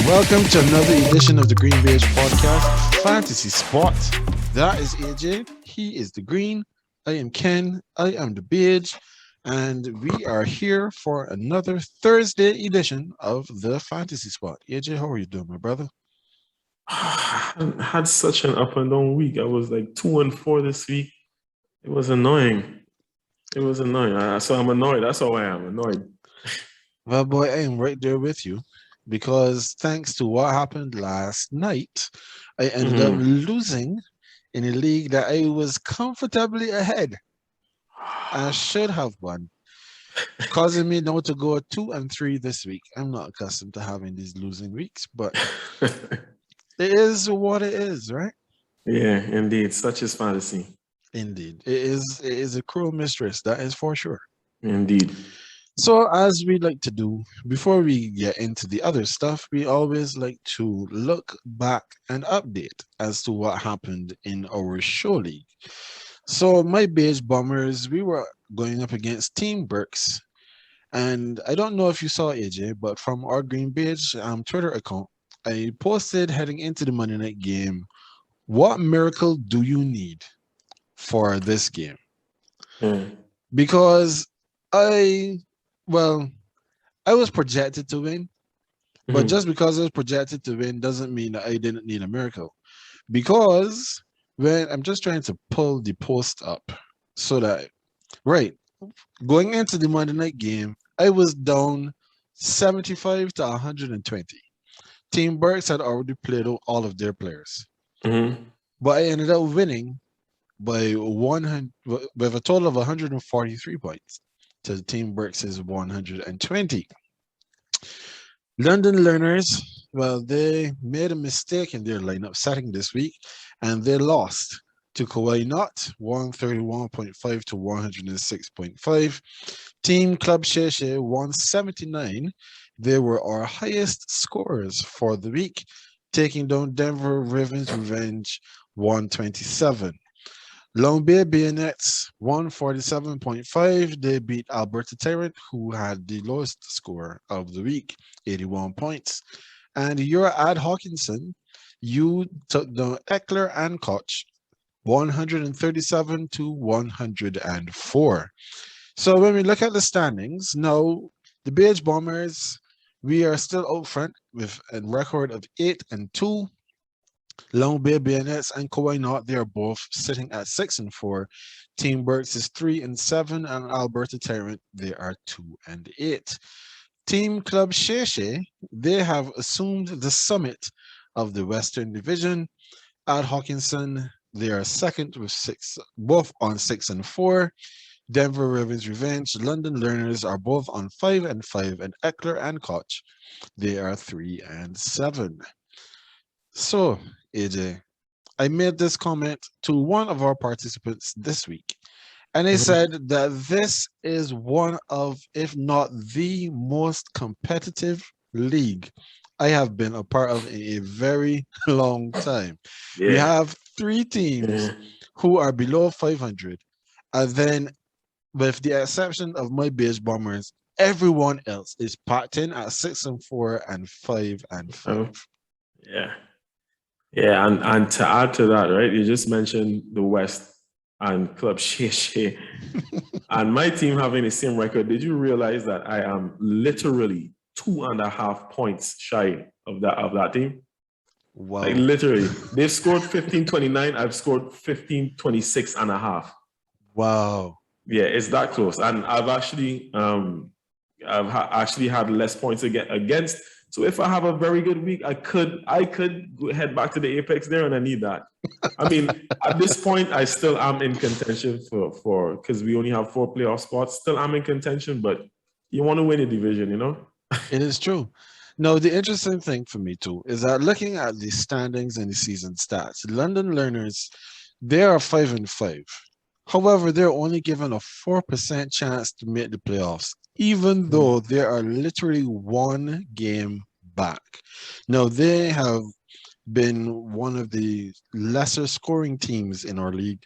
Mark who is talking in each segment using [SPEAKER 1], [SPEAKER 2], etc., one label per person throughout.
[SPEAKER 1] Welcome to another edition of the Green Beige Podcast, Fantasy Spot. That is AJ. He is the green. I am Ken. I am the beige. And we are here for another Thursday edition of the Fantasy Spot. AJ, how are you doing, my brother?
[SPEAKER 2] I had such an up and down week. I was like 2-4 this week. It was annoying. So I'm annoyed. That's how I am, annoyed.
[SPEAKER 1] Well, boy, I am right there with you because thanks to what happened last night, I ended up
[SPEAKER 2] Mhm.
[SPEAKER 1] losing in a league that I was comfortably ahead. I should have won, causing me now to go 2-3 this week. I'm not accustomed to having these losing weeks, but it is what it is, right?
[SPEAKER 2] Yeah, indeed. Such is fantasy.
[SPEAKER 1] Indeed. It is a cruel mistress, that is for sure.
[SPEAKER 2] Indeed.
[SPEAKER 1] So, as we like to do, before we get into the other stuff, we always like to look back and update as to what happened in our show league. So, my beige bombers, we were going up against Team Burks. And I don't know if you saw AJ, but from our Green Beige Twitter account, I posted heading into the Monday night game, what miracle do you need for this game?
[SPEAKER 2] Yeah.
[SPEAKER 1] Because I, well, I was projected to win, but just
[SPEAKER 2] Mhm.
[SPEAKER 1] because I was projected to win doesn't mean that I didn't need a miracle. Because when I'm just trying to pull the post up so that, right, going into the Monday night game, I was down 75 to 120. Team Burks had already played out all of their players,
[SPEAKER 2] Mhm.
[SPEAKER 1] but I ended up winning by 100 with a total of 143 points to Team Burks' 120. London Learners, well, they made a mistake in their lineup setting this week and they lost to Kawhi Knott 131.5 to 106.5. Team Club Sheshe 179. They were our highest scorers for the week, taking down Denver Ravens Revenge 127. Long Bay Bayonets 147.5. They beat Alberta Tyrant, who had the lowest score of the week, 81 points. And your Ad Hawkinson, you took down Eckler and Koch 137 to 104. So when we look at the standings, now the Beige Bombers, we are still out front with a record of 8-2. Long Bay Bayonets and Kawhi Knot, they are both sitting at 6-4. Team Burks is 3-7, and Alberta Tyrant, they are 2-8. Team Club Sheshe, they have assumed the summit of the Western Division. Ad Hawkinson, they are second with six, both on 6-4. Denver Ravens Revenge, London Learners are both on 5-5, and Eckler and Koch, they are 3-7. So, AJ, I made this comment to one of our participants this week, and they
[SPEAKER 2] Mhm.
[SPEAKER 1] said that this is one of, if not the most competitive league I have been a part of in a very long time. We
[SPEAKER 2] Yeah.
[SPEAKER 1] have three teams
[SPEAKER 2] Yeah.
[SPEAKER 1] who are below 500, and then, with the exception of my beige bombers, everyone else is packed in at 6-4 and 5-5.
[SPEAKER 2] Um, yeah. Yeah, and to add to that, right? You just mentioned the West and Club Shea. And my team having the same record. Did you realize that I am literally 2.5 points shy of that team? Like
[SPEAKER 1] Wow.
[SPEAKER 2] literally. They've scored 15-29. I've scored 15-26.5.
[SPEAKER 1] Wow.
[SPEAKER 2] Yeah, it's that close. And actually had less points against. So if I have a very good week, I could head back to the apex there, and I need that. I mean, at this point, I still am in contention for because we only have 4 playoff spots. Still, I'm in contention, but you want to win a division, you know?
[SPEAKER 1] It is true. No, the interesting thing for me too is that looking at the standings and the season stats, London Learners, they are 5-5. However, they're only given a 4% chance to make the playoffs, even though they are literally one game back. Now, they have been one of the lesser scoring teams in our league.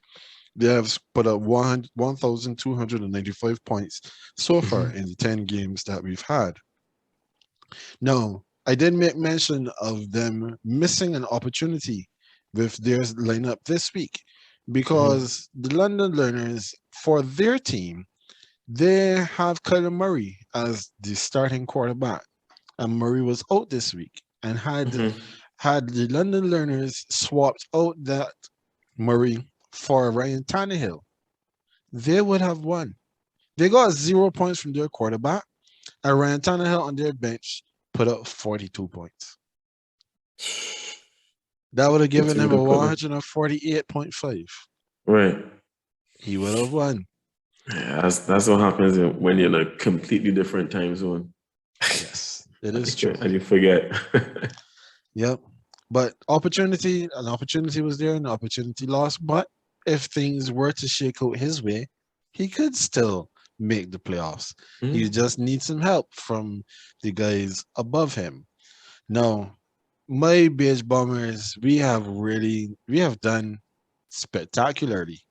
[SPEAKER 1] They have put up 1,295 points so far
[SPEAKER 2] Mhm.
[SPEAKER 1] in the 10 games that we've had. Now, I did make mention of them missing an opportunity with their lineup this week
[SPEAKER 2] Mhm.
[SPEAKER 1] because the London Learners, for their team, they have Kyler Murray as the starting quarterback, and Murray was out this week. And
[SPEAKER 2] Mhm.
[SPEAKER 1] had the London Learners swapped out that Murray for Ryan Tannehill, they would have won. They got 0 points from their quarterback, and Ryan Tannehill on their bench put up 42 points. That would have given
[SPEAKER 2] What you
[SPEAKER 1] them
[SPEAKER 2] would
[SPEAKER 1] a
[SPEAKER 2] have put them?
[SPEAKER 1] 148.5.
[SPEAKER 2] Right.
[SPEAKER 1] He would have won.
[SPEAKER 2] Yeah, that's what happens when you're in a completely different time zone.
[SPEAKER 1] Yes, it is true.
[SPEAKER 2] And you forget.
[SPEAKER 1] Yep. But an opportunity was there, and the opportunity lost. But if things were to shake out his way, he could still make the playoffs. He
[SPEAKER 2] Mhm.
[SPEAKER 1] just needs some help from the guys above him. Now, my beige bombers, we have done spectacularly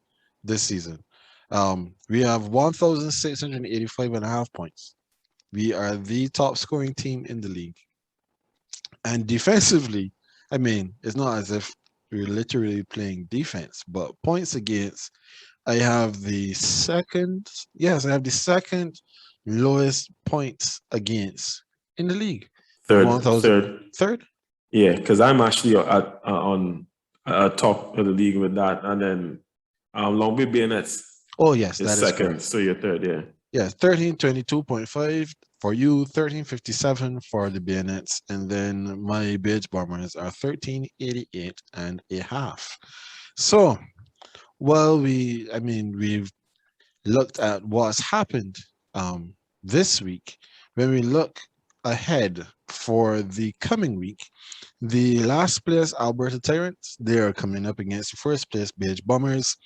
[SPEAKER 1] this season. We have 1,685.5 points. We are the top scoring team in the league. And defensively, I mean, it's not as if we're literally playing defense, but points against, I have the second, yes, I have the second lowest points against in the league.
[SPEAKER 2] Third,
[SPEAKER 1] 1,000,
[SPEAKER 2] third.
[SPEAKER 1] third?
[SPEAKER 2] Yeah, because I'm actually on top of the league with that, and then Long Bay Bayonets
[SPEAKER 1] Oh, yes,
[SPEAKER 2] is
[SPEAKER 1] that is
[SPEAKER 2] second,
[SPEAKER 1] correct.
[SPEAKER 2] so you're third. Yeah.
[SPEAKER 1] Yeah, 1322.5 for you, 1357 for the bayonets, and then my beige bombers are 1388 and a half. So, well, we've looked at what's happened this week. When we look ahead for the coming week, the last place Alberta Tyrants, they are coming up against the first place Beige Bombers.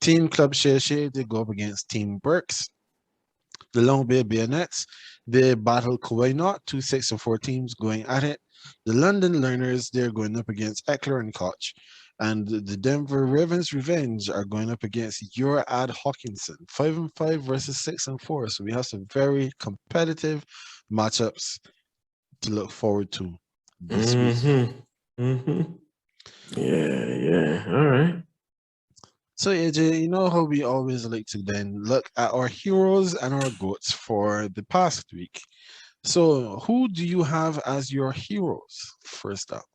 [SPEAKER 1] Team Club Shea, they go up against Team Burks. The Long Bay Bayonets, they battle Kauai Knot, 2 6 and 4 teams going at it. The London Learners, they're going up against Eckler and Koch. And the Denver Ravens Revenge are going up against your Ad Hawkinson, 5 and 5 versus 6 and 4. So we have some very competitive matchups to look forward to this week.
[SPEAKER 2] Mm-hmm. Mm-hmm. Yeah, yeah. All right.
[SPEAKER 1] So AJ, you know how we always like to then look at our heroes and our goats for the past week. So, who do you have as your heroes? First up.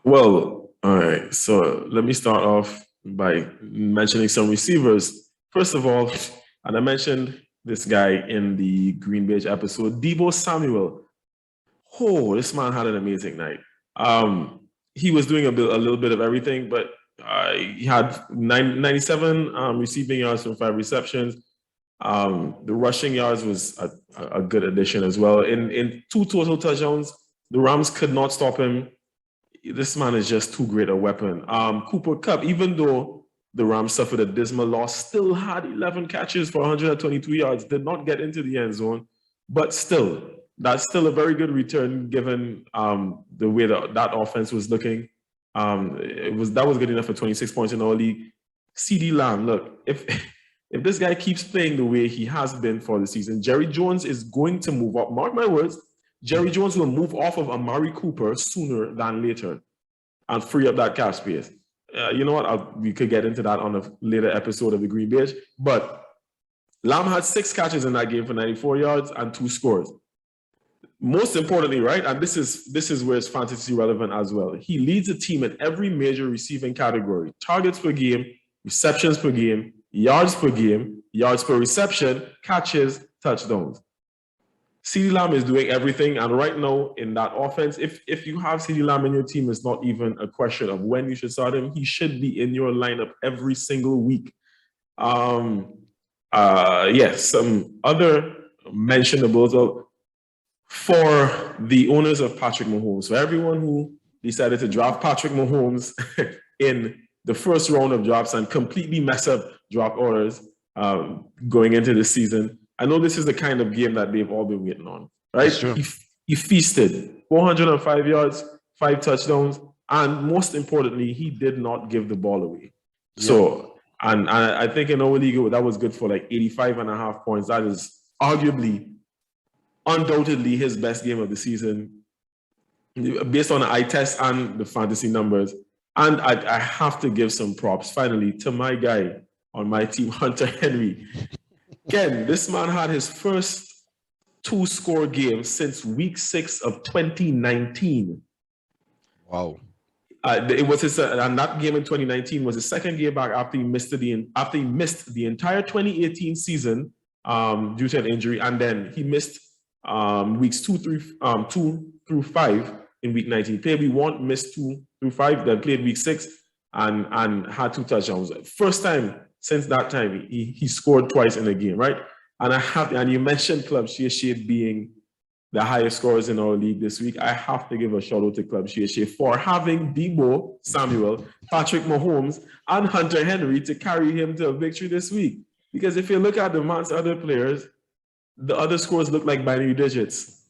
[SPEAKER 2] Well, all right. So let me start off by mentioning some receivers. First of all, and I mentioned this guy in the Green Bay episode, Debo Samuel. Oh, this man had an amazing night. He was doing a little bit of everything, but he had 97 receiving yards from 5 receptions. The rushing yards was a good addition as well. In 2 total touchdowns, the Rams could not stop him. This man is just too great a weapon. Cooper Kupp, even though the Rams suffered a dismal loss, still had 11 catches for 122 yards, did not get into the end zone, but still, that's still a very good return given the way that offense was looking. That was good enough for 26 points in our league. CD Lamb, look, if this guy keeps playing the way he has been for the season, Jerry Jones is going to move up. Mark my words, Jerry Jones will move off of Amari Cooper sooner than later and free up that cap space. You know what? We could get into that on a later episode of the Green Bay. But Lamb had 6 catches in that game for 94 yards and 2 scores. Most importantly, right, and this is where it's fantasy relevant as well. He leads the team in every major receiving category: targets per game, receptions per game, yards per game, yards per reception, catches, touchdowns. CeeDee Lamb is doing everything, and right now in that offense, if you have CeeDee Lamb in your team, it's not even a question of when you should start him. He should be in your lineup every single week. Yes, some other mentionables for the owners of Patrick Mahomes. For everyone who decided to draft Patrick Mahomes in the first round of drafts and completely mess up draft orders going into the season, I know this is the kind of game that they've all been waiting on, right?
[SPEAKER 1] It's true.
[SPEAKER 2] He feasted 405 yards, 5 touchdowns, and most importantly, he did not give the ball away.
[SPEAKER 1] Yep.
[SPEAKER 2] So, and I think in our league, that was good for like 85 and a half points. That is arguably undoubtedly his best game of the season, based on the eye test and the fantasy numbers. And I have to give some props, finally, to my guy on my team, Hunter Henry. Again, this man had his first 2-score game since week 6 of 2019.
[SPEAKER 1] Wow.
[SPEAKER 2] It was his, and that game in 2019 was his second game back after he missed the entire 2018 season due to an injury, and then he missed weeks 2 through 5 in week 19. He played week 1, missed 2 through 5, then played week 6 and had 2 touchdowns. First time since that time he scored twice in a game, right? And you mentioned Club Shea being the highest scorers in our league this week. I have to give a shout out to Club Shea for having Debo Samuel, Patrick Mahomes, and Hunter Henry to carry him to a victory this week. Because if you look at the man's other players, the other scores look like binary digits.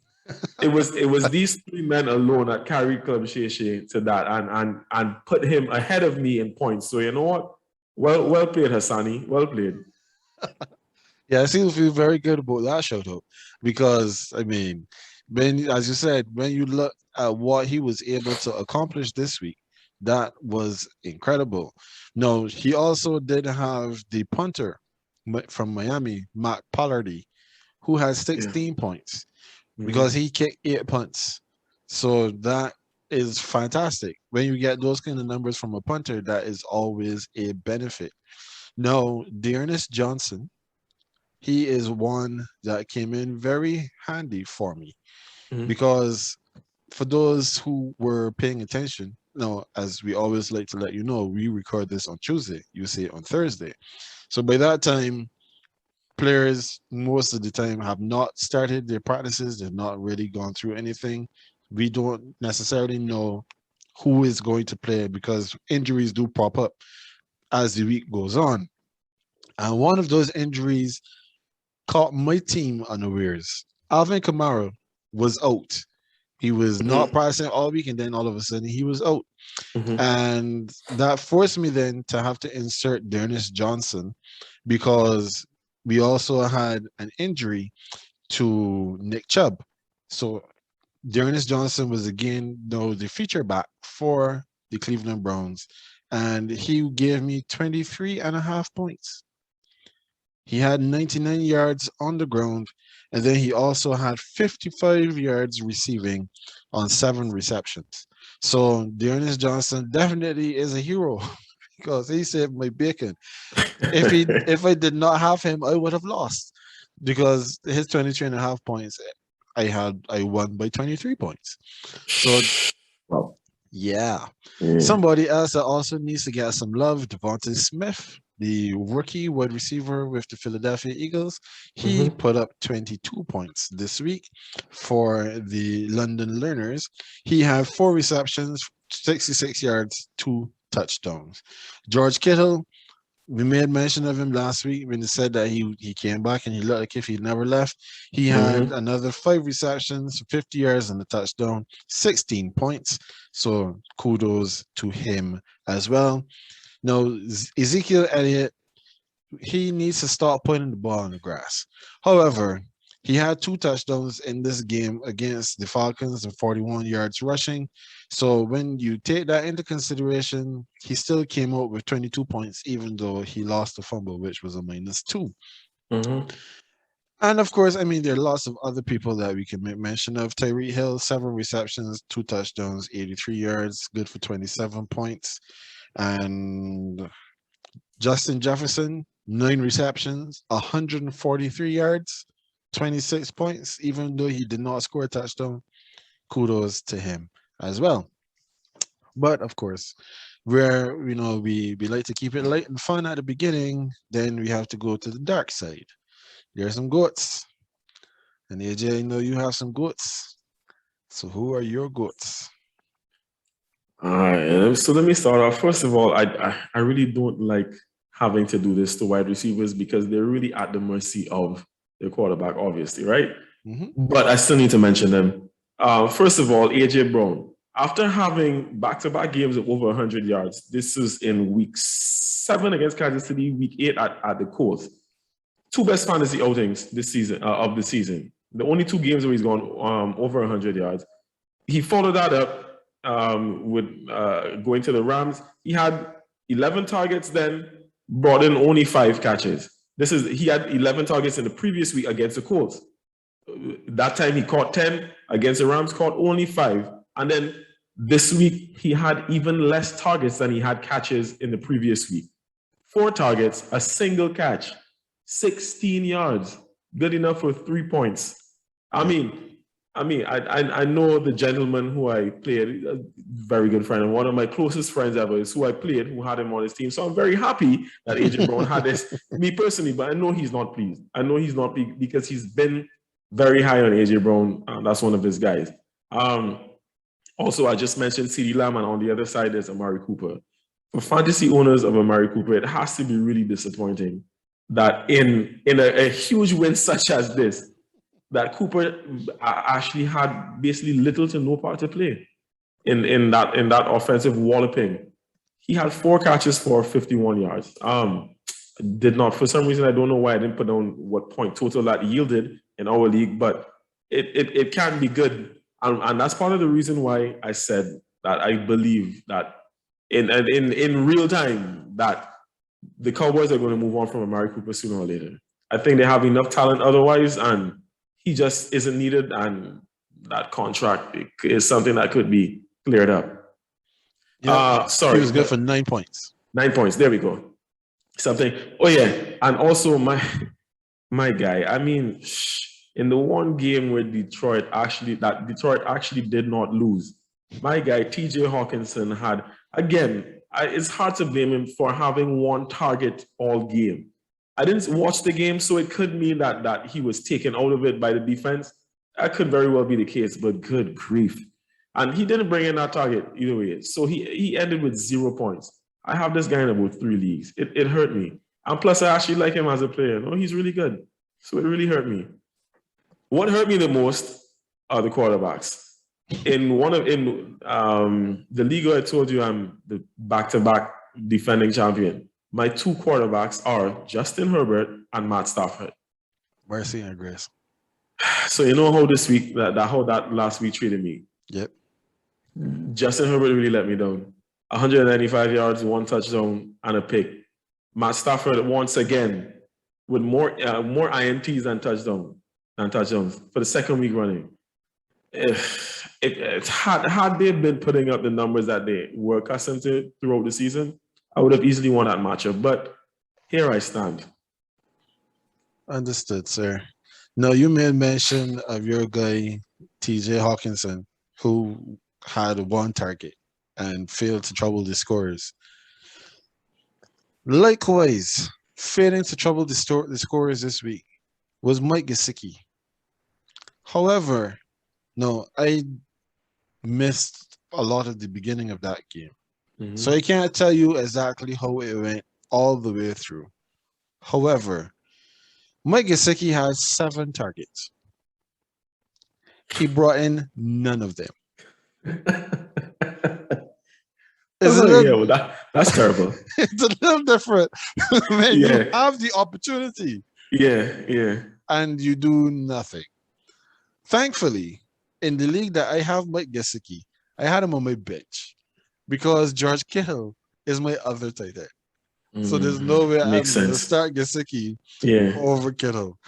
[SPEAKER 2] It was these 3 men alone that carried Club Shea to that and put him ahead of me in points. So you know what? Well played, Hassani. Well played.
[SPEAKER 1] Yeah, I seem to feel very good about that shout out because I mean, as you said, when you look at what he was able to accomplish this week, that was incredible. No, he also did have the punter from Miami, Matt Pollardy, who has 16 points because he kicked 8 punts. So that is fantastic. When you get those kind of numbers from a punter, that is always a benefit. No, Dearness Johnson, he is one that came in very handy for me because for those who were paying attention, as we always like to let you know, we record this on Tuesday, you see it on Thursday. So by that time, players most of the time have not started their practices. They've not really gone through anything. We don't necessarily know who is going to play because injuries do pop up as the week goes on. And one of those injuries caught my team unawares. Alvin Kamara was out. He was not practicing all week, and then all of a sudden he was out. And that forced me then to have to insert Dearness Johnson because we also had an injury to Nick Chubb. So Dearness Johnson was again the feature back for the Cleveland Browns, and he gave me 23.5 points. He had 99 yards on the ground, and then he also had 55 yards receiving on 7 receptions. So Dearness Johnson definitely is a hero because he saved my bacon. If I did not have him, I would have lost because his 23.5 points, I won by 23 points. So
[SPEAKER 2] Wow.
[SPEAKER 1] yeah. Somebody else that also needs to get some love, Devontae Smith, the rookie wide receiver with the Philadelphia Eagles. He put up 22 points this week for the London Learners. He had 4 receptions, 66 yards, 2 touchdowns. George Kittle, we made mention of him last week when he said that he came back and he looked like if he never left. He had another 5 receptions, 50 yards and a touchdown, 16 points. So kudos to him as well. Now, Ezekiel Elliott, he needs to start putting the ball on the grass. However, he had 2 touchdowns in this game against the Falcons and 41 yards rushing. So when you take that into consideration, he still came out with 22 points, even though he lost the fumble, which was a -2. And of course, I mean, there are lots of other people that we can make mention of. Tyreek Hill, 7 receptions, 2 touchdowns, 83 yards, good for 27 points. And Justin Jefferson, 9 receptions, 143 yards, 26 points, even though he did not score a touchdown. Kudos to him as well. But of course, where we like to keep it light and fun at the beginning, then we have to go to the dark side. There are some goats. And AJ, I know you have some goats. So who are your goats?
[SPEAKER 2] All right. So let me start off. First of all, I really don't like having to do this to wide receivers because they're really at the mercy of the quarterback, obviously, right? But I still need to mention them. First of all, AJ Brown. After having back-to-back games of over 100 yards, this is in week 7 against Kansas City, week 8 at the Colts. 2 best fantasy outings this season of the season. The only 2 games where he's gone over 100 yards. He followed that up with going to the Rams. He had 11 targets then, brought in only 5 catches. He had 11 targets in the previous week against the Colts. That time he caught 10, against the Rams caught only 5. And then this week he had even less targets than he had catches in the previous week. 4 targets, a single catch, 16 yards, good enough for 3 points. I know the gentleman who I played, a very good friend, and one of my closest friends ever is who I played, who had him on his team. So I'm very happy that AJ Brown had this, me personally, but I know he's not pleased. I know he's not pleased because he's been very high on AJ Brown. That's one of his guys. Also, I just mentioned CeeDee Lamb, and on the other side, there's Amari Cooper. For fantasy owners of Amari Cooper, it has to be really disappointing that in a huge win such as this, that Cooper actually had basically little to no part to play in that offensive walloping. He had 4 catches for 51 yards. Did not, for some reason, I don't know why I didn't put down what point total that yielded in our league, but it can be good. And that's part of the reason why I said that I believe that in real time that the Cowboys are going to move on from Amari Cooper sooner or later. I think they have enough talent otherwise, and he just isn't needed, and that contract is something that could be cleared up.
[SPEAKER 1] Yeah,
[SPEAKER 2] sorry.
[SPEAKER 1] He was good for 9 points.
[SPEAKER 2] 9 points. There we go. Something. Oh, yeah. And also my guy, I mean, in the one game where Detroit actually did not lose, my guy, TJ Hawkinson had, again, it's hard to blame him for having 1 target all game. I didn't watch the game, so it could mean that he was taken out of it by the defense. That could very well be the case, but good grief. And he didn't bring in that target either way. So he ended with 0 points. I have this guy in about 3 leagues. It hurt me. And plus, I actually like him as a player. No, he's really good. So it really hurt me. What hurt me the most are the quarterbacks. In the league I told you I'm the back-to-back defending champion, my 2 quarterbacks are Justin Herbert and Matt Stafford.
[SPEAKER 1] Mercy and grace.
[SPEAKER 2] So you know how this week, how that last week treated me?
[SPEAKER 1] Yep.
[SPEAKER 2] Justin Herbert really let me down. 195 yards, 1 touchdown, and a pick. Matt Stafford once again with more INTs than touchdowns for the second week running. Had they been putting up the numbers that they were accustomed to throughout the season, I would have easily won that matchup. But here I stand.
[SPEAKER 1] Understood, sir. Now, you made mention of your guy, TJ Hawkinson, who had 1 target and failed to trouble the scorers. Likewise, failing to trouble the scorers this week was Mike Gesicki. However, no, I missed a lot of the beginning of that game. Mm-hmm. So I can't tell you exactly how it went all the way through. However, Mike Gesicki has 7 targets. He brought in none of them.
[SPEAKER 2] That's terrible.
[SPEAKER 1] It's a little different. Man, you have the opportunity.
[SPEAKER 2] Yeah.
[SPEAKER 1] And you do nothing. Thankfully, in the league that I have Mike Gesicki, I had him on my bench because George Kittle is my other tight end. So there's no way I'm going to start Gesicki over Kittle.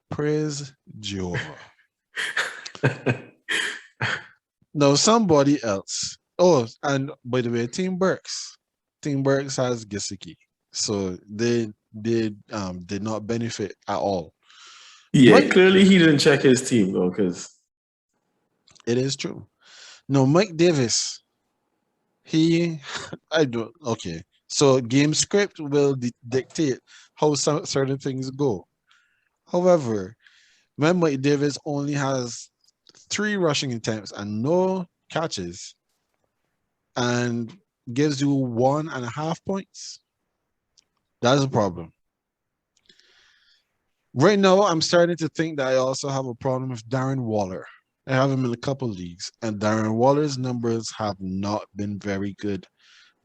[SPEAKER 1] Praise Joe. Now, somebody else. Oh, and by the way, Team Burks has Gesicki. So they did not benefit at all.
[SPEAKER 2] Yeah, clearly he didn't check his team though, because
[SPEAKER 1] it is true. No, Mike Davis. Okay. So game script will dictate how certain things go. However, when Mike Davis only has 3 rushing attempts and no catches and gives you 1.5 points, that's a problem. Right now, I'm starting to think that I also have a problem with Darren Waller. I have him in a couple leagues, and Darren Waller's numbers have not been very good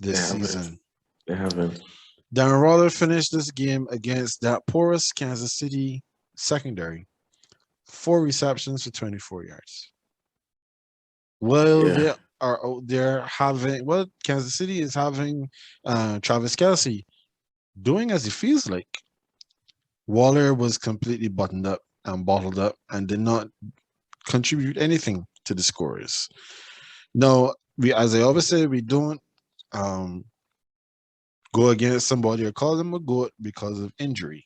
[SPEAKER 1] this season.
[SPEAKER 2] They haven't.
[SPEAKER 1] Darren Waller finished this game against that porous Kansas City secondary 4 receptions for 24 yards. Well,
[SPEAKER 2] Yeah.
[SPEAKER 1] they are out there having, well, Kansas City is having Travis Kelce doing as he feels like. Waller was completely buttoned up and bottled up and did not contribute anything to the scores. Now, as I always say, we don't um, go against somebody or call them a goat because of injury.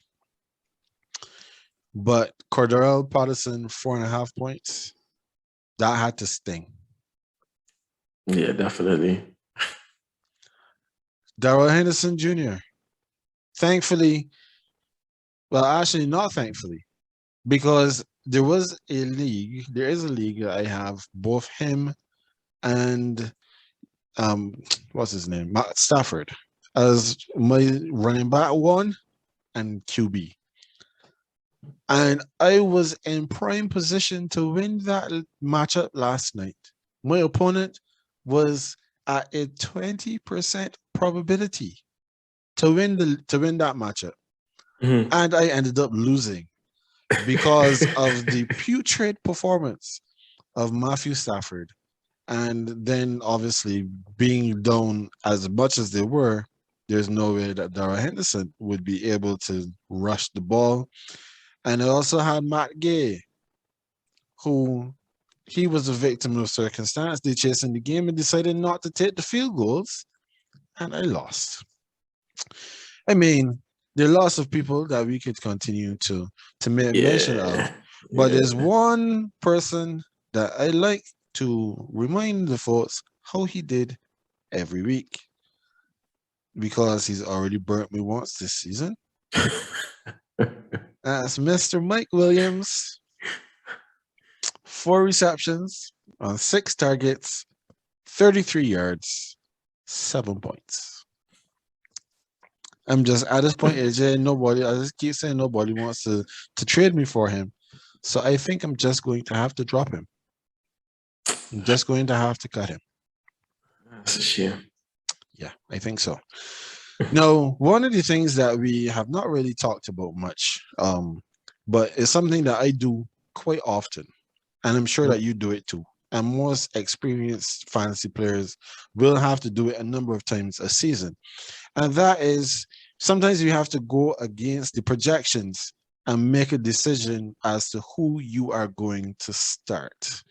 [SPEAKER 1] But Cordell Patterson, 4.5 points, that had to sting.
[SPEAKER 2] Yeah, definitely.
[SPEAKER 1] Darrell Henderson Jr., thankfully, well, actually, not thankfully, because there is a league that I have both him and um what's his name? Matt Stafford as my running back one and QB. And I was in prime position to win that matchup last night. My opponent was at a 20% probability to win that matchup.
[SPEAKER 2] Mhm.
[SPEAKER 1] And I ended up losing because of the putrid performance of Matthew Stafford. And then obviously being down as much as they were, there's no way that Darrell Henderson would be able to rush the ball. And I also had Matt Gay, who he was a victim of circumstance. They chasing the game and decided not to take the field goals, and I lost. I mean, there are lots of people that we could continue to make mention of,
[SPEAKER 2] Yeah.
[SPEAKER 1] but
[SPEAKER 2] Yeah.
[SPEAKER 1] there's one person that I like to remind the folks how he did every week because he's already burnt me once this season. That's Mr. Mike Williams. 4 receptions on 6 targets, 33 yards, 7 points. I'm just at this point, AJ, I just keep saying nobody wants to trade me for him. So I think I'm just going to have to drop him. I'm just going to have to cut him.
[SPEAKER 2] That's a shame.
[SPEAKER 1] Yeah, I think so. Now, one of the things that we have not really talked about much, but it's something that I do quite often, and I'm sure that you do it too. And most experienced fantasy players will have to do it a number of times a season. And that is sometimes you have to go against the projections and make a decision as to who you are going to start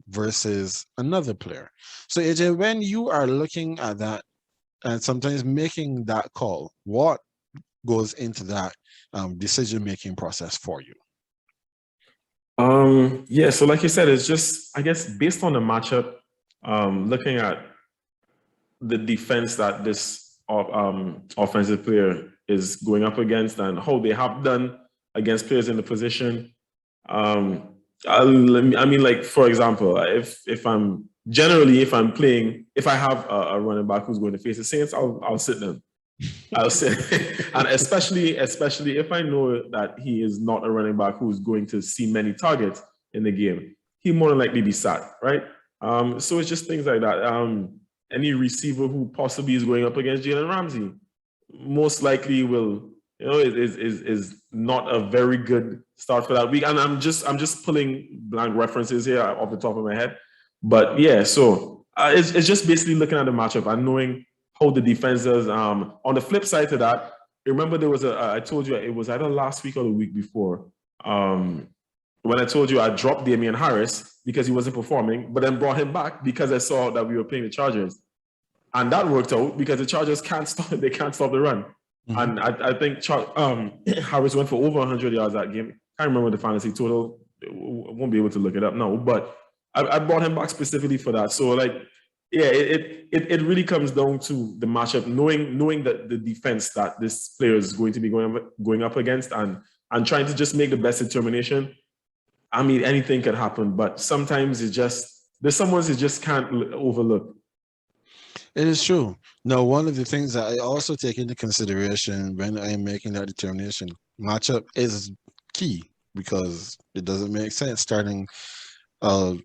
[SPEAKER 1] versus another player. So, AJ, when you are looking at that and sometimes making that call, what goes into that decision making process for you?
[SPEAKER 2] Yeah, so like you said, it's just, I guess, based on the matchup, looking at the defense that this offensive player is going up against and how they have done against players in the position. I mean, like, for example, if I'm generally, if I have a running back who's going to face the Saints, I'll sit them. I'll say, and especially if I know that he is not a running back who's going to see many targets in the game, he more than likely be sat, right? So it's just things like that. Any receiver who possibly is going up against Jalen Ramsey, most likely will, is not a very good start for that week. And I'm just pulling blank references here off the top of my head, but yeah. So it's just basically looking at the matchup and knowing how the defense does. On the flip side to that, remember there was I told you it was either last week or the week before. When I told you I dropped Damian Harris because he wasn't performing, but then brought him back because I saw that we were playing the Chargers. And that worked out because the Chargers can't stop the run. Mm-hmm. And I think Harris went for over 100 yards that game. I can't remember the fantasy total. Won't be able to look it up now, but I brought him back specifically for that. So like, yeah, it really comes down to the matchup, knowing that the defense that this player is going to be going up against, and trying to just make the best determination. I mean, anything can happen, but sometimes there's someone you just can't overlook.
[SPEAKER 1] It is true. Now, one of the things that I also take into consideration when I am making that determination, matchup is key because it doesn't make sense starting a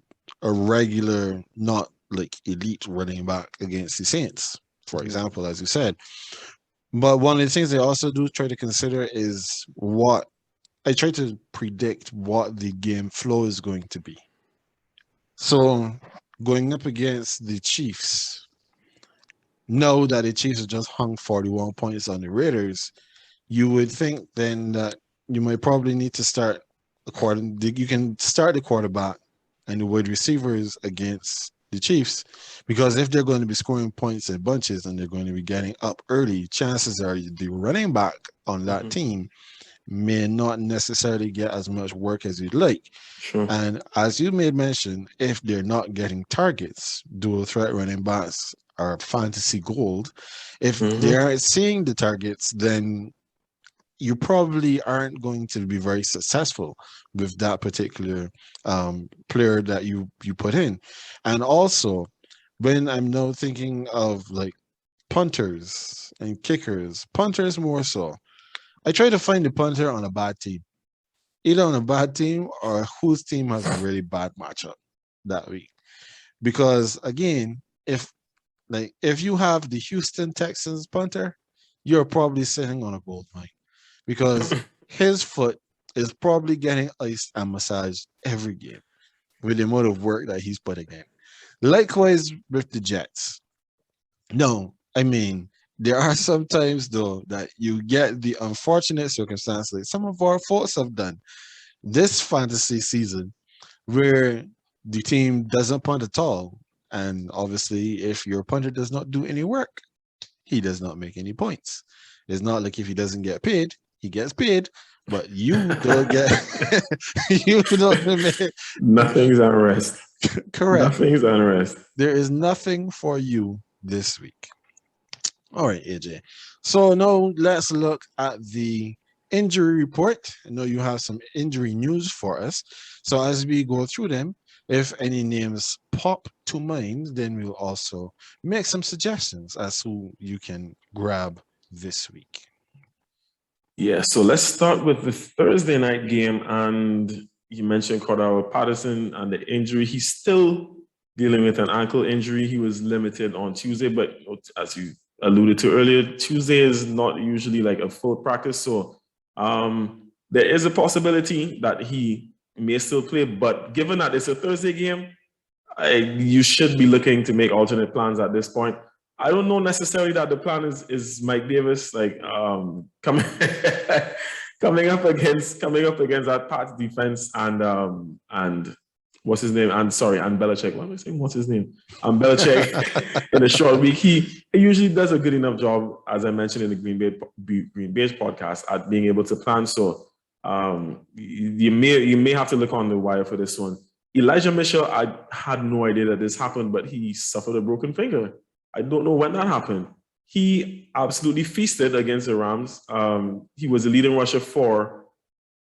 [SPEAKER 1] regular, not like elite running back against the Saints, for example, as you said. But one of the things they also do try to consider is what I try to predict what the game flow is going to be. So going up against the Chiefs, know that the Chiefs have just hung 41 points on the Raiders. You would think then that you might probably need to start you can start the quarterback and the wide receivers against the Chiefs, because if they're going to be scoring points in bunches and they're going to be getting up early, chances are the running back on that team may not necessarily get as much work as you'd like.
[SPEAKER 2] Sure.
[SPEAKER 1] And as you made mention, if they're not getting targets, dual threat running backs are fantasy gold. If they aren't seeing the targets, then you probably aren't going to be very successful with that particular player that you put in. And also, when I'm now thinking of like punters and kickers, punters more so, I try to find the punter on a bad team, either on a bad team or whose team has a really bad matchup that week. Because again, if you have the Houston Texans punter, you're probably sitting on a gold mine, because his foot is probably getting iced and massaged every game with the amount of work that he's putting in. Likewise with the Jets. No, I mean, there are some times though that you get the unfortunate circumstance, like some of our folks have done this fantasy season, where the team doesn't punt at all. And obviously, if your punter does not do any work, he does not make any points. It's not like if he doesn't get paid, he gets paid, but you don't get you don't make
[SPEAKER 2] Nothing's at rest.
[SPEAKER 1] correct.
[SPEAKER 2] Nothing's at rest.
[SPEAKER 1] There is nothing for you this week. All right, AJ. So now let's look at the injury report. I know you have some injury news for us. So as we go through them, if any names pop to mind, then we'll also make some suggestions as who you can grab this week.
[SPEAKER 2] Yeah, so let's start with the Thursday night game. And you mentioned Cordell Patterson and the injury. He's still dealing with an ankle injury. He was limited on Tuesday, but as you alluded to earlier, Tuesday is not usually like a full practice. So there is a possibility that he may still play. But given that it's a Thursday game, you should be looking to make alternate plans at this point. I don't know necessarily that the plan is Mike Davis coming coming up against that Pats defense and what's his name? And Belichick. What am I saying? What's his name? And Belichick in a short week. He usually does a good enough job, as I mentioned in the Green Bay podcast, at being able to plan. So you may have to look on the wire for this one. Elijah Mitchell, I had no idea that this happened, but he suffered a broken finger. I don't know when that happened. He absolutely feasted against the Rams. He was the leading rusher for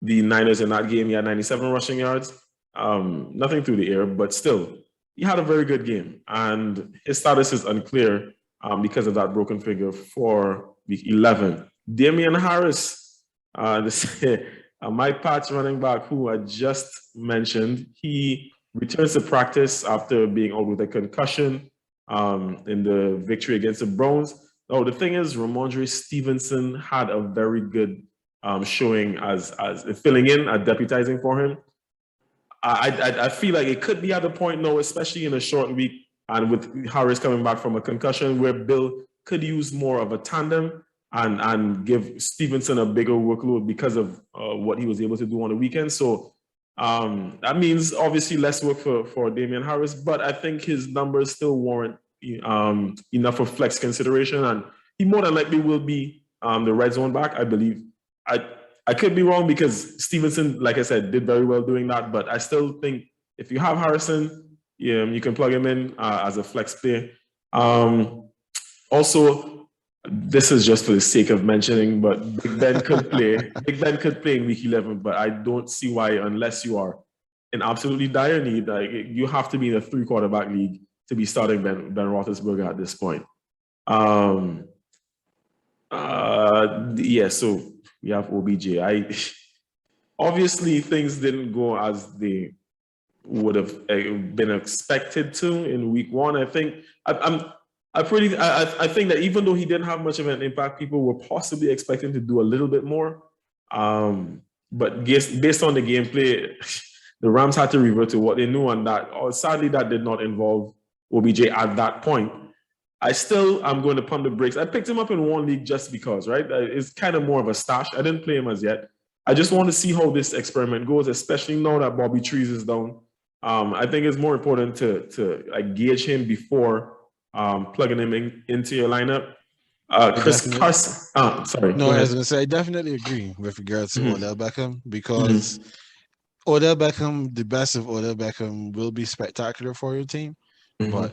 [SPEAKER 2] the Niners in that game. He had 97 rushing yards. Nothing through the air, but still, he had a very good game. And his status is unclear because of that broken finger for week 11. Damian Harris, Mike Pat's running back, who I just mentioned, he returns to practice after being out with a concussion in the victory against the Browns. Oh, the thing is, Ramondre Stevenson had a very good showing as filling in, deputizing for him. I feel like it could be at the point now, especially in a short week, and with Harris coming back from a concussion, where Bill could use more of a tandem and give Stevenson a bigger workload because of what he was able to do on the weekend. So that means obviously less work for Damian Harris, but I think his numbers still warrant enough of flex consideration, and he more than likely will be the red zone back, I believe. I could be wrong because Stevenson, like I said, did very well doing that, but I still think if you have Harrison, you can plug him in as a flex play. Also, this is just for the sake of mentioning, but Big Ben could play. Big Ben could play in week 11, but I don't see why, unless you are in absolutely dire need, you have to be in a 3-quarterback league to be starting Ben Roethlisberger at this point. So we have OBJ. Obviously things didn't go as they would have been expected to in week 1. I think I think that even though he didn't have much of an impact, people were possibly expecting to do a little bit more. But based on the gameplay, the Rams had to revert to what they knew, and that sadly that did not involve OBJ at that point. I still am going to pump the brakes. I picked him up in one league just because, right? It's kind of more of a stash. I didn't play him as yet. I just want to see how this experiment goes, especially now that Bobby Trees is down. I think it's more important to gauge him before plugging him into your lineup. Chris Carson. Sorry.
[SPEAKER 1] No, I was going to say I definitely agree with regards to Odell Beckham because Odell Beckham, the best of Odell Beckham, will be spectacular for your team, but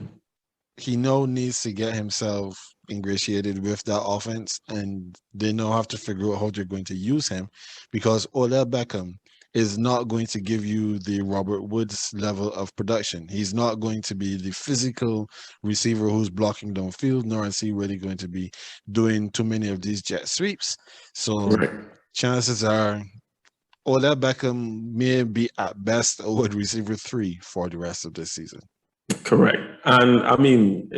[SPEAKER 1] he now needs to get himself ingratiated with that offense, and they now have to figure out how they're going to use him because Odell Beckham is not going to give you the Robert Woods level of production. He's not going to be the physical receiver who's blocking downfield, nor is he really going to be doing too many of these jet sweeps. So chances are Odell Beckham may be at best a wide receiver 3 for the rest of this season.
[SPEAKER 2] Correct. And I mean,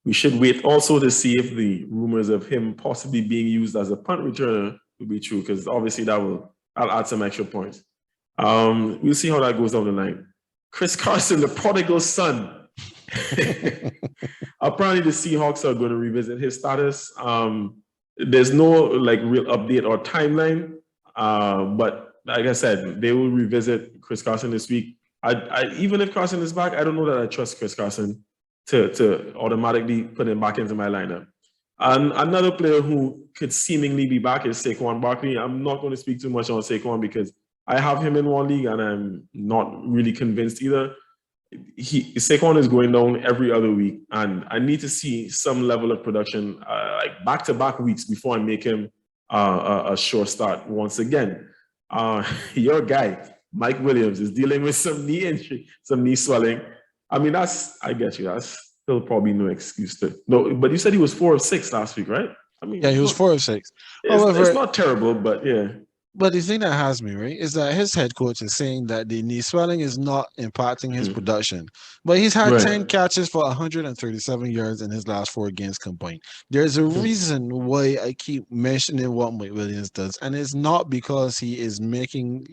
[SPEAKER 2] we should wait also to see if the rumors of him possibly being used as a punt returner will be true, because obviously I'll add some extra points. We'll see how that goes down the line. Chris Carson, the prodigal son. Apparently the Seahawks are going to revisit his status. There's no real update or timeline, but like I said, they will revisit Chris Carson this week. I even if Carson is back, I don't know that I trust Chris Carson to automatically put him back into my lineup. And another player who could seemingly be back is Saquon Barkley. I'm not going to speak too much on Saquon because I have him in one league and I'm not really convinced either. Saquon is going down every other week, and I need to see some level of production, back-to-back weeks before I make him a sure start once again. Your guy, Mike Williams, is dealing with some knee injury, some knee swelling. I mean, I get you. That's still probably no excuse no. But you said he was 4 of 6 last week, right? I mean,
[SPEAKER 1] yeah, he was 4 of 6.
[SPEAKER 2] It's not terrible, but yeah.
[SPEAKER 1] But the thing that has me, right, is that his head coach is saying that the knee swelling is not impacting his production. But he's had 10 catches for 137 yards in his last 4 games combined. There's a reason why I keep mentioning what Mike Williams does, and it's not because he is making,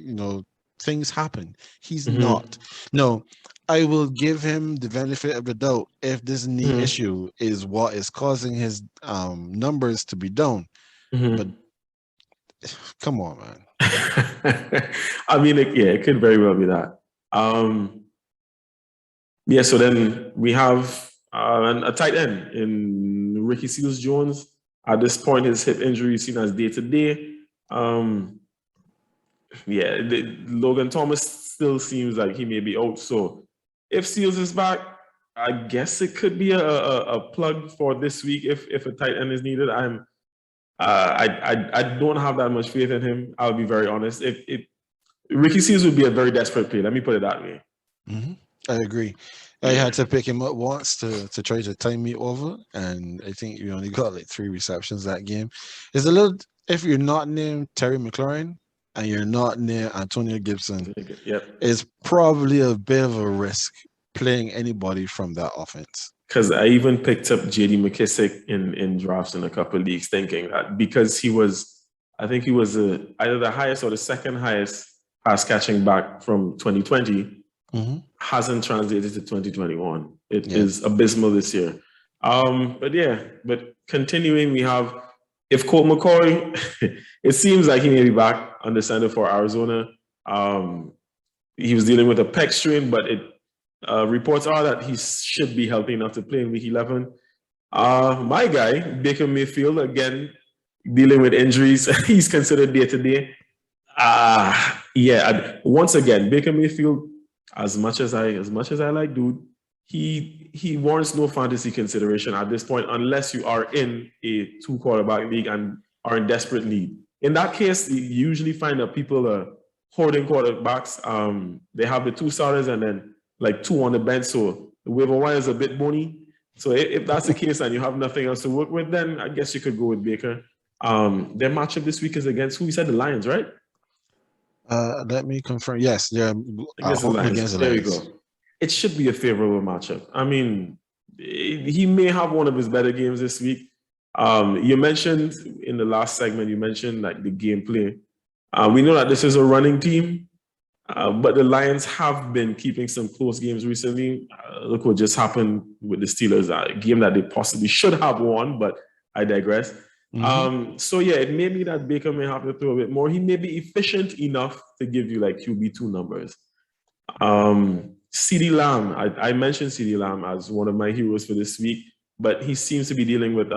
[SPEAKER 1] things happen. He's not. No, I will give him the benefit of the doubt if this knee issue is what is causing his numbers to be down. But come on, man.
[SPEAKER 2] I mean, it could very well be that. So then we have a tight end in Ricky Seals-Jones. At this point, his hip injury is seen as day-to-day. Logan Thomas still seems like he may be out. So if Seals is back, I guess it could be a plug for this week if a tight end is needed. I don't have that much faith in him. I'll be very honest. If Ricky Seals would be a very desperate play. Let me put it that way.
[SPEAKER 1] I agree. I had to pick him up once to try to time me over, and I think we only got 3 receptions that game. It's a little, if you're not named Terry McLaurin and you're not near Antonio Gibson, it's probably a bit of a risk playing anybody from that offense.
[SPEAKER 2] Because I even picked up J.D. McKissick in drafts in a couple of leagues, thinking that because he was either the highest or the second highest pass catching back from 2020, hasn't translated to 2021. It is abysmal this year. But continuing, we have, if Colt McCoy, it seems like he may be back on the center for Arizona. He was dealing with a pec strain, but reports are that he should be healthy enough to play in week 11. My guy, Baker Mayfield, again, dealing with injuries. He's considered day-to-day. Once again, Baker Mayfield, as much as I like dude, he warrants no fantasy consideration at this point unless you are in a 2-quarterback league and are in desperate need. In that case, you usually find that people are hoarding quarterbacks. They have the 2 starters and then 2 on the bench, so the waiver wire is a bit bony. So if that's the case and you have nothing else to work with, then I guess you could go with Baker. Their matchup this week is against who? You said the Lions, right?
[SPEAKER 1] Let me confirm. Yes, they're
[SPEAKER 2] against the Lions. There you go. It should be a favorable matchup. I mean, he may have one of his better games this week. You mentioned in the last segment, the gameplay. We know that this is a running team, but the Lions have been keeping some close games recently. Look what just happened with the Steelers, a game that they possibly should have won, but I digress. So yeah, it may be that Baker may have to throw a bit more. He may be efficient enough to give you like QB2 numbers. CeeDee Lamb, I mentioned CeeDee Lamb as one of my heroes for this week, but he seems to be dealing with,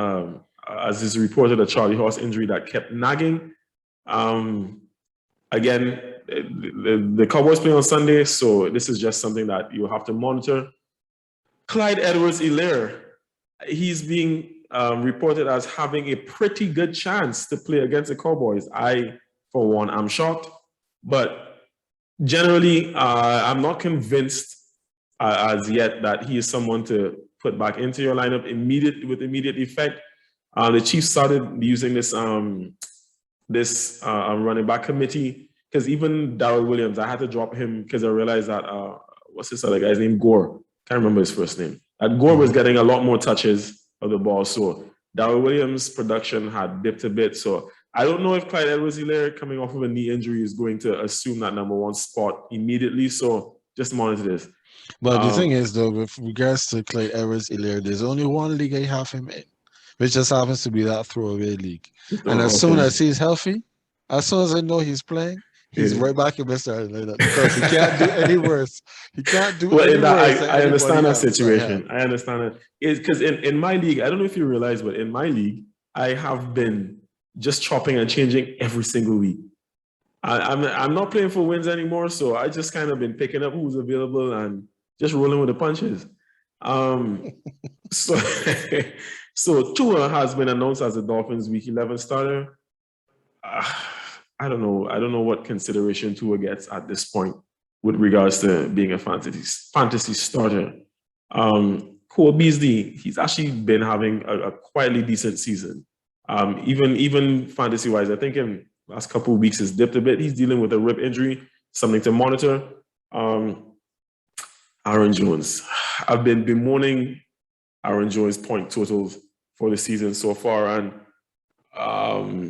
[SPEAKER 2] as is reported, a Charlie horse injury that kept nagging. Again, the Cowboys play on Sunday, so this is just something that you have to monitor. Clyde Edwards-Helaire, he's being reported as having a pretty good chance to play against the Cowboys. I, for one, am shocked, but generally, I'm not convinced as yet that he is someone to put back into your lineup with immediate effect. The Chiefs started using this running back committee, because even Darrell Williams, I had to drop him because I realized that what's this other guy's name? Gore. Can't remember his first name. Gore was getting a lot more touches of the ball, so Darrell Williams' production had dipped a bit. So I don't know if Clyde Edwards-Helaire, coming off of a knee injury, is going to assume that number one spot immediately. So just monitor this.
[SPEAKER 1] But the thing is, though, with regards to Clyde Edwards-Helaire, there's only one league I have him in, which just happens to be that throwaway league. And as soon as he's healthy, as soon as I know he's playing, he's right back in my starting lineup, because he can't do any worse. He can't do any worse.
[SPEAKER 2] I understand that situation. I understand it. It's because in my league, I don't know if you realize, but in my league, I have been just chopping and changing every single week. I'm not playing for wins anymore, so I just kind of been picking up who's available and just rolling with the punches. So Tua has been announced as the Dolphins' Week 11 starter. I don't know what consideration Tua gets at this point with regards to being a fantasy starter. Cole Beasley, he's actually been having a quietly decent season. Even fantasy-wise, I think in the last couple of weeks has dipped a bit. He's dealing with a rib injury, something to monitor. Aaron Jones. I've been bemoaning Aaron Jones' point totals for the season so far, and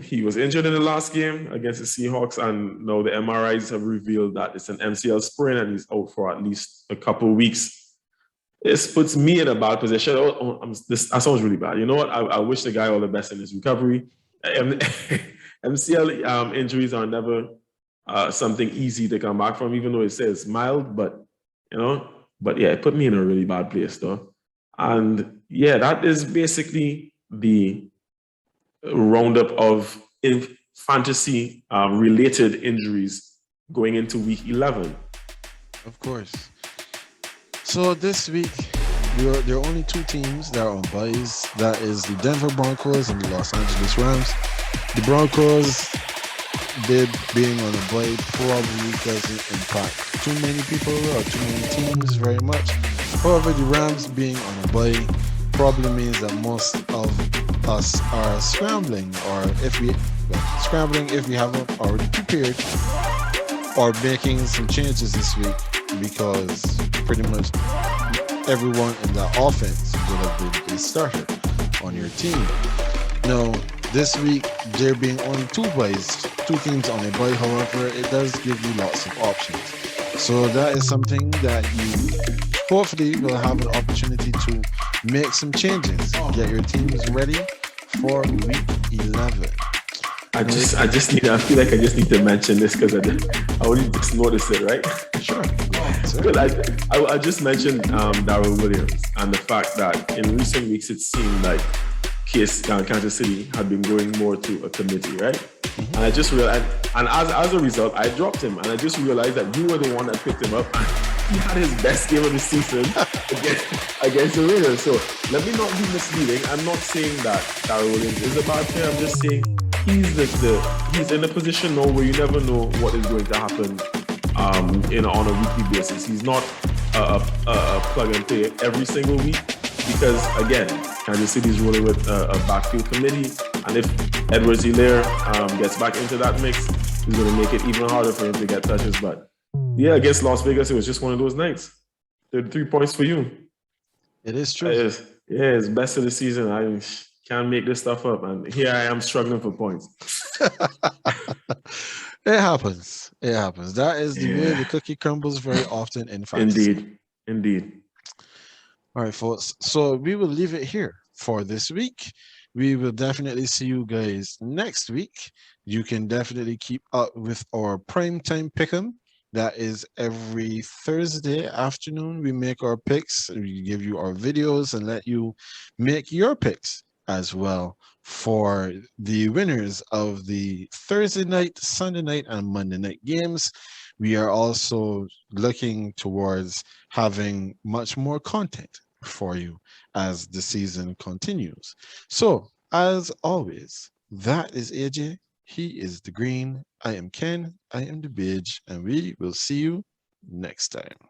[SPEAKER 2] he was injured in the last game against the Seahawks, and now the MRIs have revealed that it's an MCL sprain and he's out for at least a couple of weeks. This puts me in a bad position. That sounds really bad. You know what? I wish the guy all the best in his recovery. MCL injuries are never something easy to come back from, even though it says mild, but yeah, it put me in a really bad place though. And yeah, that is basically the roundup of fantasy related injuries going into week 11.
[SPEAKER 1] Of course. So this week, there are only two teams that are on buys. That is the Denver Broncos and the Los Angeles Rams. The Broncos, they being on a buy probably doesn't impact too many people or too many teams very much. However, the Rams being on a buy probably means that most of us are scrambling, if we haven't already prepared, or making some changes this week, because pretty much everyone in the offense would have been a starter on your team. Now, this week, there being only two teams on a buy, however, it does give you lots of options. So that is something that you hopefully will have an opportunity to make some changes. Get your teams ready for week 11.
[SPEAKER 2] I feel like I just need to mention this because I only just noticed it, right?
[SPEAKER 1] Sure.
[SPEAKER 2] But I just mentioned Darrell Williams and the fact that in recent weeks it seemed like Kansas City had been going more to a committee, right? Mm-hmm. And I just realized, and as a result, I dropped him, and I just realized that you were the one that picked him up. He had his best game of the season against the Raiders. So let me not be misleading. I'm not saying that Darrell Williams is a bad player. I'm just saying he's in a position now where you never know what is going to happen on a weekly basis. He's not a plug and play every single week, because again, Kansas City is rolling with a backfield committee, and if Edwards-Helaire gets back into that mix, he's going to make it even harder for him to get touches. But yeah, against Las Vegas, it was just one of those nights. 33 points for you.
[SPEAKER 1] It is true.
[SPEAKER 2] It's best of the season. I can't make this stuff up, and here I am struggling for points.
[SPEAKER 1] It happens. It happens. That is the way
[SPEAKER 2] Yeah,
[SPEAKER 1] the cookie crumbles very often in fantasy.
[SPEAKER 2] indeed, indeed.
[SPEAKER 1] All right, folks. So we will leave it here for this week. We will definitely see you guys next week. You can definitely keep up with our primetime pick'em. That is every Thursday afternoon. We make our picks. We give you our videos and let you make your picks as well for the winners of the Thursday night, Sunday night, and Monday night games. We are also looking towards having much more content for you as the season continues. So, as always, that is AJ. He is the green. I am Ken. I am the beige. And we will see you next time.